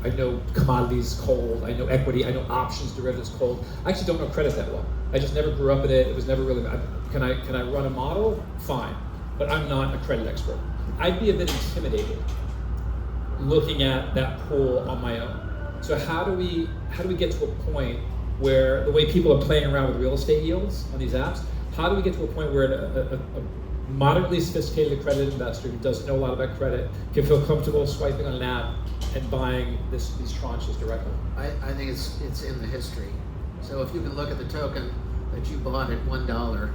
I know commodities cold, I know equity, I know options, derivatives cold. I actually don't know credit that well. I just never grew up in it. It was never really, can I run a model? Fine, but I'm not a credit expert. I'd be a bit intimidated looking at that pool on my own. So how do we get to a point where the way people are playing around with real estate yields on these apps, how do we get to a point where a moderately sophisticated accredited investor who doesn't know a lot about credit can feel comfortable swiping on an app and buying these tranches directly? I think it's in the history. So if you can look at the token that you bought at $1,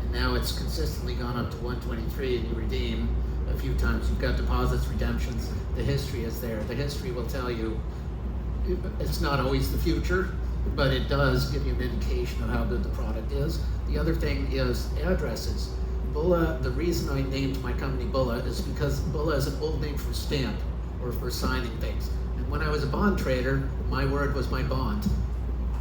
and now it's consistently gone up to 123, and you redeem a few times, you've got deposits, redemptions, the history is there. The history will tell you it's not always the future, but it does give you an indication of how good the product is. The other thing is addresses. Bulla, the reason I named my company Bulla is because Bulla is an old name for stamp or for signing things. And when I was a bond trader, my word was my bond.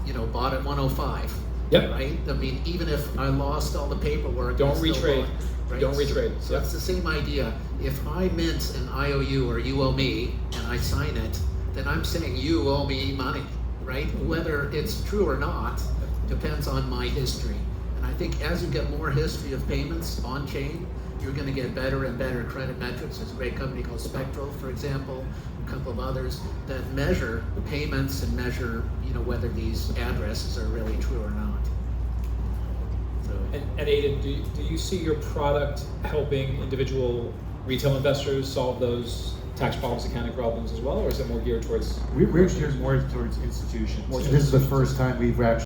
You know, bought at 105. Yep. Right? I mean, even if I lost all the paperwork, don't retrade. Right? Don't retrade. So it's the same idea. If I mint an IOU or you owe me and I sign it, then I'm saying you owe me money, right? Whether it's true or not depends on my history. And I think as you get more history of payments on chain, you're going to get better and better credit metrics. There's a great company called Spectral, for example, a couple of others that measure the payments and measure, you know, whether these addresses are really true or not. So, and Aidan, do you see your product helping individual retail investors solve those tax problems, accounting problems as well, or is it more geared towards? We're geared more towards institutions. This is the first time we've actually